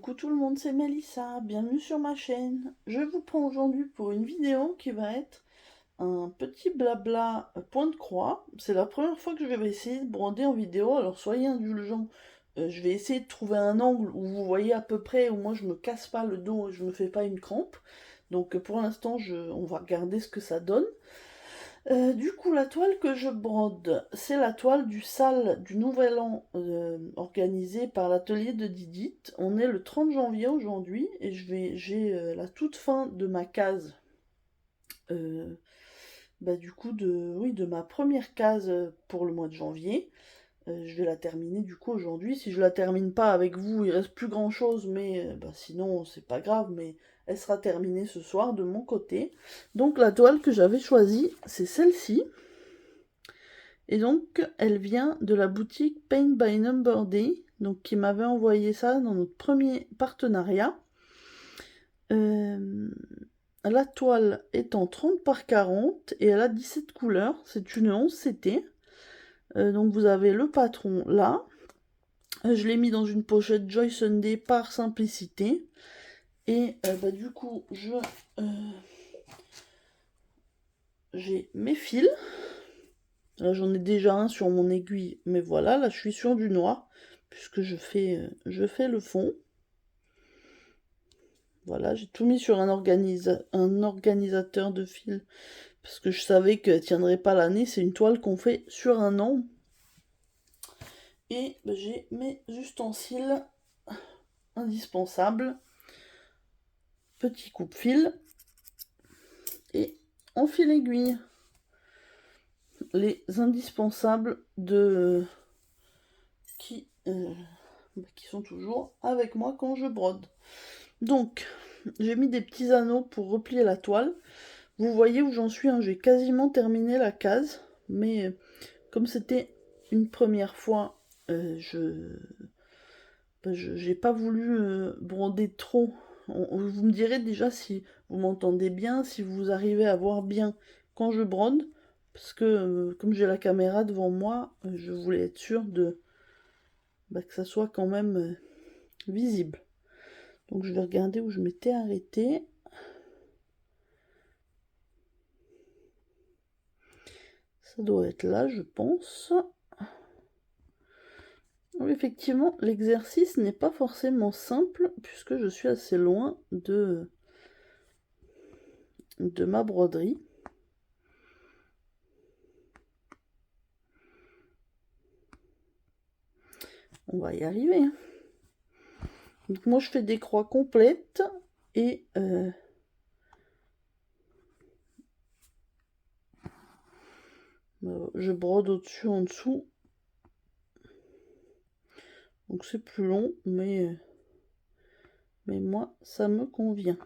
Coucou tout le monde, c'est Mélissa, bienvenue sur ma chaîne. Je vous prends aujourd'hui pour une vidéo qui va être un petit blabla point de croix. C'est la première fois que je vais essayer de broder en vidéo, alors soyez indulgents. Je vais essayer de trouver un angle où vous voyez à peu près, où moi je me casse pas le dos et je me fais pas une crampe. Donc pour l'instant, on va regarder ce que ça donne. Du coup, la toile que je brode, c'est la toile du sale du Nouvel An organisée par l'atelier de Didit. On est le 30 janvier aujourd'hui et j'ai la toute fin de ma case. euh, du coup, de ma première case pour le mois de janvier. Je vais la terminer du coup aujourd'hui. Si je la termine pas avec vous, il reste plus grand chose, mais sinon c'est pas grave, mais elle sera terminée ce soir de mon côté. Donc la toile que j'avais choisie, c'est celle-ci. Et donc, elle vient de la boutique Paint by Number Day, donc qui m'avait envoyé ça dans notre premier partenariat. La toile est en 30 par 40 et elle a 17 couleurs. C'est une 11 CT. Donc vous avez le patron là. Je l'ai mis dans une pochette Joy Sunday par simplicité. Et du coup, j'ai mes fils. Là, j'en ai déjà un sur mon aiguille, mais voilà, là, je suis sur du noir, puisque je fais le fond. Voilà, j'ai tout mis sur un organisateur de fils, parce que je savais qu'elle tiendrait pas l'année. C'est une toile qu'on fait sur un an. Et j'ai mes ustensiles indispensables. Petit coupe-fil et en fil aiguille. Les indispensables qui sont toujours avec moi quand je brode. Donc, j'ai mis des petits anneaux pour replier la toile. Vous voyez où j'en suis, hein, j'ai quasiment terminé la case, mais comme c'était une première fois, j'ai pas voulu broder trop. Vous me direz déjà si vous m'entendez bien, si vous arrivez à voir bien quand je brode, parce que comme j'ai la caméra devant moi, je voulais être sûre que ça soit quand même visible. Donc je vais regarder où je m'étais arrêtée. Ça doit être là, je pense. Oui, effectivement, l'exercice n'est pas forcément simple puisque je suis assez loin de ma broderie. On va y arriver. Donc moi je fais des croix complètes et je brode au-dessus, en dessous. Donc c'est plus long, mais moi ça me convient.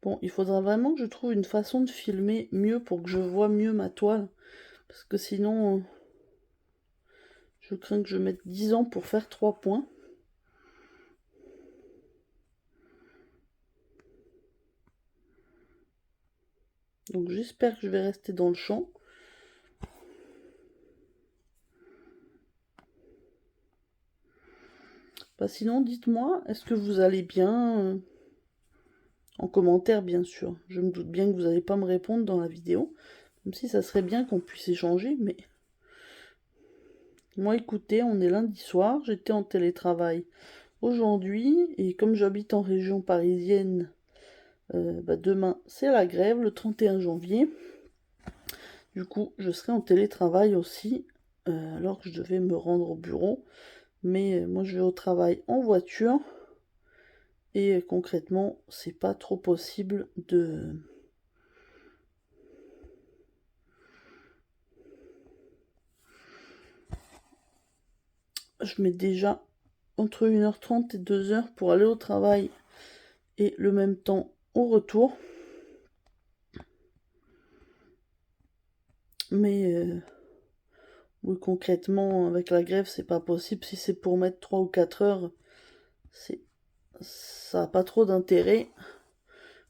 Bon, il faudra vraiment que je trouve une façon de filmer mieux pour que je vois mieux ma toile. Parce que sinon, je crains que je mette 10 ans pour faire 3 points. Donc j'espère que je vais rester dans le champ. Sinon, dites-moi, est-ce que vous allez bien en commentaire, bien sûr. Je me doute bien que vous n'allez pas me répondre dans la vidéo. Même si ça serait bien qu'on puisse échanger, mais... Moi, écoutez, on est lundi soir, j'étais en télétravail aujourd'hui, et comme j'habite en région parisienne, demain c'est la grève, le 31 janvier. Du coup, je serai en télétravail aussi, alors que je devais me rendre au bureau. Mais moi, je vais au travail en voiture, et concrètement, c'est pas trop possible de... Je mets déjà entre 1h30 et 2h pour aller au travail et le même temps au retour. Mais oui, concrètement, avec la grève, c'est pas possible. Si c'est pour mettre 3 ou 4 heures, ça n'a pas trop d'intérêt.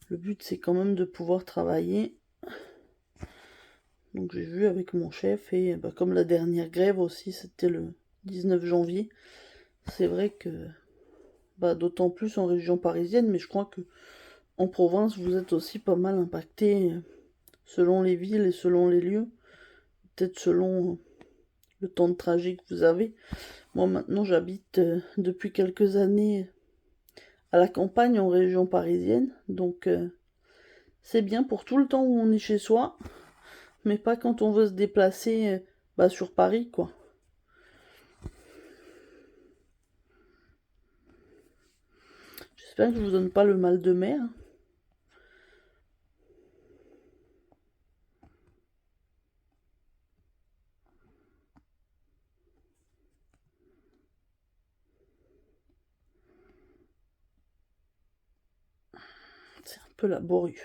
Le but, c'est quand même de pouvoir travailler. Donc j'ai vu avec mon chef et bah, comme la dernière grève aussi, c'était le 19 janvier. C'est vrai que bah, d'autant plus en région parisienne, mais je crois que en province, vous êtes aussi pas mal impacté selon les villes et selon les lieux. Peut-être selon le temps de trajet que vous avez. Moi maintenant j'habite depuis quelques années à la campagne en région parisienne, donc c'est bien pour tout le temps où on est chez soi, mais pas quand on veut se déplacer bah, sur Paris quoi. J'espère que je vous donne pas le mal de mer. C'est un peu laborieux.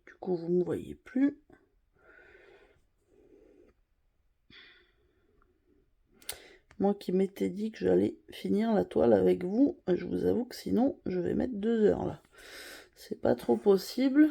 Du coup vous ne me voyez plus. Moi qui m'étais dit que j'allais finir la toile avec vous, je vous avoue que sinon je vais mettre 2 heures là. C'est pas trop possible.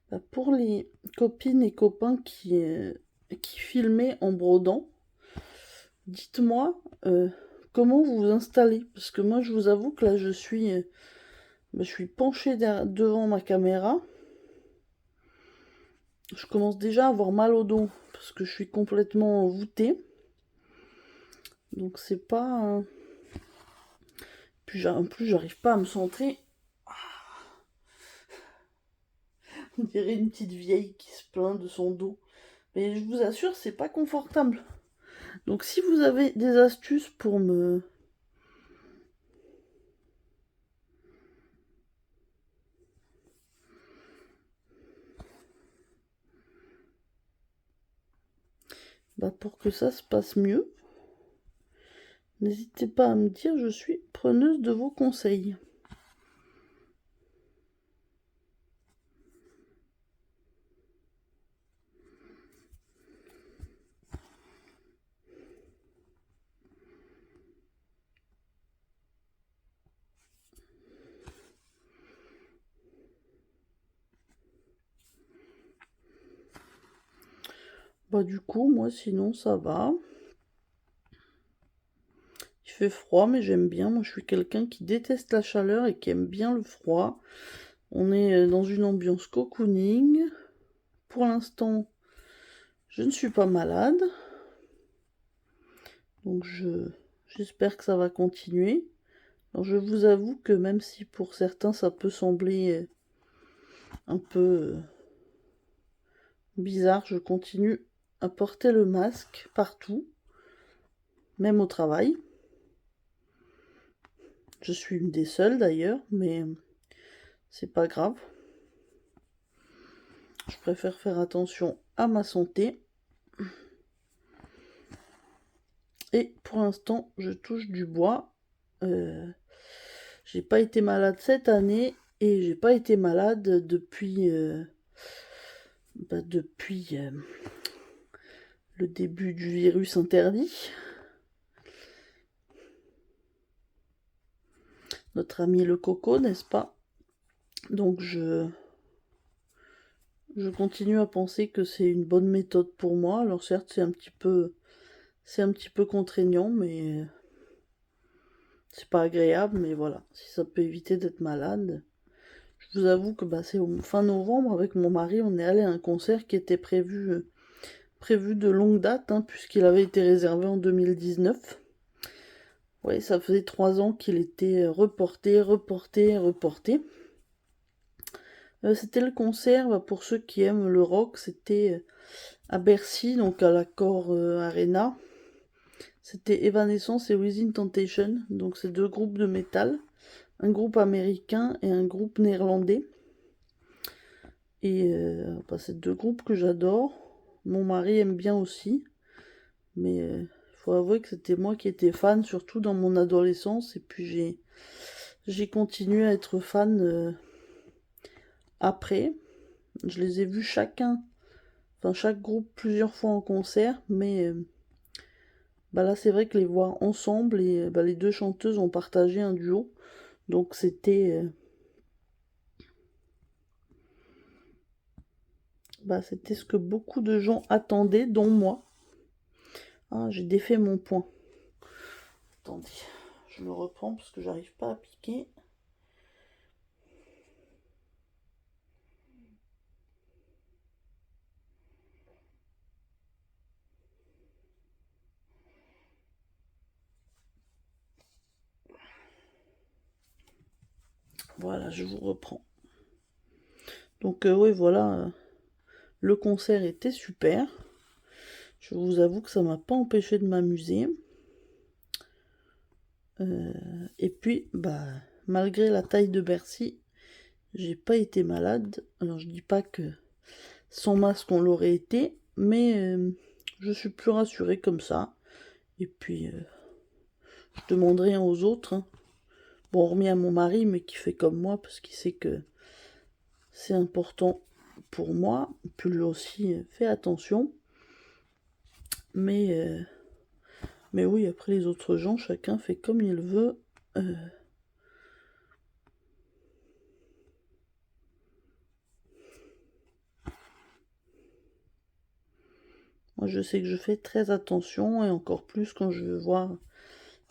Bah, pour les copines et copains qui filmaient en brodant, dites-moi comment vous vous installez. Parce que moi je vous avoue que là je suis penchée devant ma caméra. Je commence déjà à avoir mal au dos parce que je suis complètement voûtée. Donc c'est pas... Puis en plus j'arrive pas à me centrer. On dirait une petite vieille qui se plaint de son dos. Mais je vous assure, c'est pas confortable. Donc si vous avez des astuces pour me... Bah, pour que ça se passe mieux, n'hésitez pas à me dire, je suis preneuse de vos conseils. Bah du coup, moi sinon ça va. Il fait froid, mais j'aime bien. Moi je suis quelqu'un qui déteste la chaleur et qui aime bien le froid. On est dans une ambiance cocooning. Pour l'instant, je ne suis pas malade. Donc j'espère que ça va continuer. Alors je vous avoue que même si pour certains ça peut sembler un peu bizarre, je continue à porter le masque partout, même au travail. Je suis une des seules d'ailleurs, mais c'est pas grave. Je préfère faire attention à ma santé. Et pour l'instant, je touche du bois. J'ai pas été malade cette année et j'ai pas été malade depuis le début du virus interdit. Notre ami le coco, n'est-ce pas? Donc je continue à penser que c'est une bonne méthode pour moi. Alors certes, c'est un petit peu contraignant, mais c'est pas agréable. Mais voilà, si ça peut éviter d'être malade. Je vous avoue que bah, c'est au fin novembre, avec mon mari, on est allé à un concert qui était prévu de longue date, hein, puisqu'il avait été réservé en 2019. Oui, ça faisait 3 ans qu'il était reporté, reporté, reporté. C'était le concert, bah, pour ceux qui aiment le rock, c'était à Bercy, donc à l'Accor Arena. C'était Evanescence et Within Temptation, donc c'est deux groupes de métal, un groupe américain et un groupe néerlandais. Et bah, c'est deux groupes que j'adore. Mon mari aime bien aussi, mais faut avouer que c'était moi qui étais fan, surtout dans mon adolescence, et puis j'ai continué à être fan après. Je les ai vus chacun, enfin chaque groupe plusieurs fois en concert, mais bah là c'est vrai que les voir ensemble et bah, les deux chanteuses ont partagé un duo, donc c'était ce que beaucoup de gens attendaient, dont moi. Ah, j'ai défait mon poing. Attendez, je le reprends parce que j'arrive pas à piquer. Voilà, je vous reprends. Donc oui, voilà, le concert était super. Je vous avoue que ça m'a pas empêché de m'amuser. Et puis, bah, malgré la taille de Bercy, j'ai pas été malade. Alors je dis pas que sans masque on l'aurait été, mais je suis plus rassurée comme ça. Et puis, je demande rien aux autres, hein. Bon, hormis à mon mari, mais qui fait comme moi, parce qu'il sait que c'est important pour moi. Puis lui aussi fait attention. Mais, mais oui, après les autres gens, chacun fait comme il veut. Moi, je sais que je fais très attention, et encore plus quand je veux voir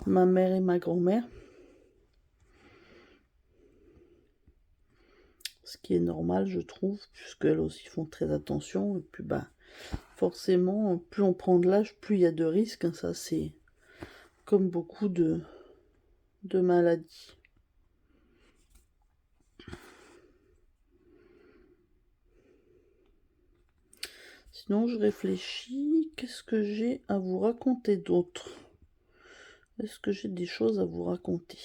ma mère et ma grand-mère. Ce qui est normal, je trouve, puisqu'elles aussi font très attention. Et puis, bah, forcément, plus on prend de l'âge, plus il y a de risques, hein. Ça, c'est comme beaucoup de maladies. Sinon, je réfléchis, qu'est-ce que j'ai à vous raconter d'autre? Est-ce que j'ai des choses à vous raconter?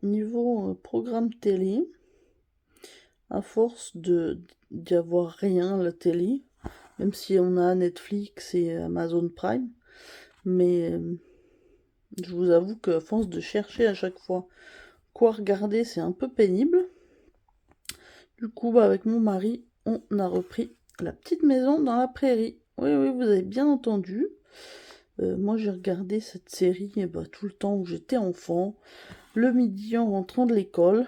Niveau programme télé, à force d'y avoir rien à la télé, même si on a Netflix et Amazon Prime, mais je vous avoue qu'à force de chercher à chaque fois quoi regarder, c'est un peu pénible. Du coup, avec mon mari, on a repris La Petite Maison dans la Prairie. Oui, oui, vous avez bien entendu. Moi, j'ai regardé cette série tout le temps où j'étais enfant, le midi en rentrant de l'école.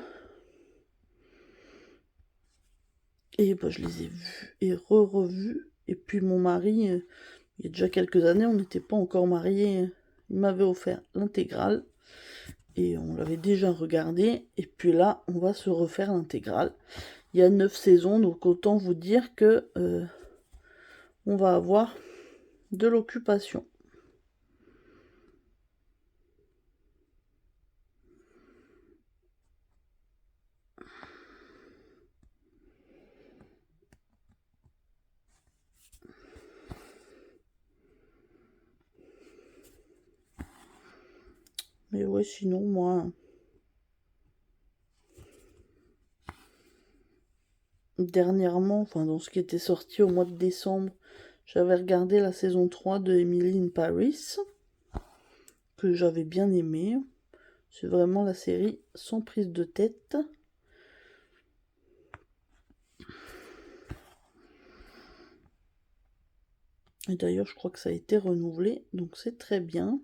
Et je les ai vus et revus. Et puis mon mari, il y a déjà quelques années, on n'était pas encore mariés. Il m'avait offert l'intégrale. Et on l'avait déjà regardé. Et puis là, on va se refaire l'intégrale. Il y a 9 saisons, donc autant vous dire que on va avoir de l'occupation. Mais ouais, sinon, moi, dernièrement, enfin dans ce qui était sorti au mois de décembre, j'avais regardé la saison 3 de Emily in Paris, que j'avais bien aimé. C'est vraiment la série sans prise de tête. Et d'ailleurs, je crois que ça a été renouvelé, donc c'est très bien.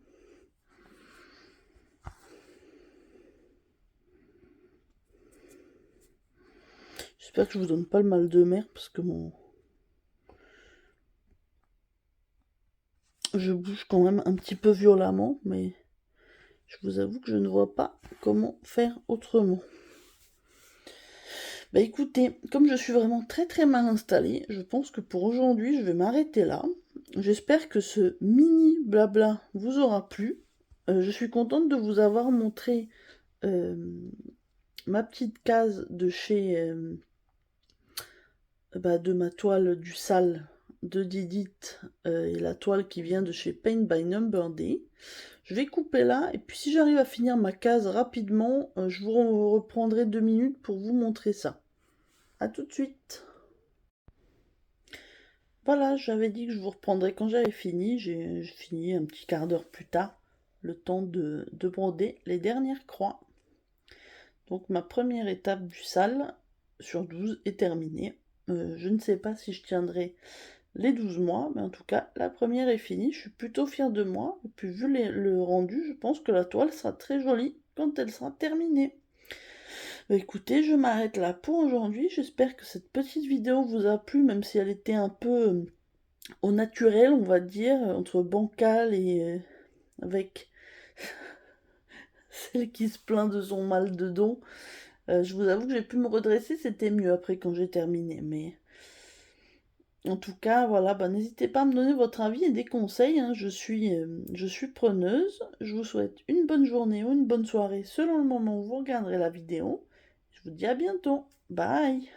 J'espère que je vous donne pas le mal de mer, parce que je bouge quand même un petit peu violemment, mais je vous avoue que je ne vois pas comment faire autrement. Écoutez, comme je suis vraiment très très mal installée, je pense que pour aujourd'hui, je vais m'arrêter là. J'espère que ce mini blabla vous aura plu. Je suis contente de vous avoir montré ma petite case de chez de ma toile du sale de Didit et la toile qui vient de chez Paint by Number Day. Je vais couper là, et puis si j'arrive à finir ma case rapidement, je vous reprendrai 2 minutes pour vous montrer ça. A tout de suite. Voilà, j'avais dit que je vous reprendrais quand j'avais fini. J'ai fini un petit quart d'heure plus tard, le temps de broder les dernières croix. Donc ma première étape du sale sur 12 est terminée. Je ne sais pas si je tiendrai les 12 mois, mais en tout cas, la première est finie. Je suis plutôt fière de moi. Et puis vu le rendu, je pense que la toile sera très jolie quand elle sera terminée. Écoutez, je m'arrête là pour aujourd'hui. J'espère que cette petite vidéo vous a plu, même si elle était un peu au naturel, on va dire, entre bancal et avec celle qui se plaint de son mal de dos. Je vous avoue que j'ai pu me redresser, c'était mieux après quand j'ai terminé, mais en tout cas, voilà, n'hésitez pas à me donner votre avis et des conseils, hein. Je suis preneuse. Je vous souhaite une bonne journée ou une bonne soirée selon le moment où vous regarderez la vidéo. Je vous dis à bientôt. Bye!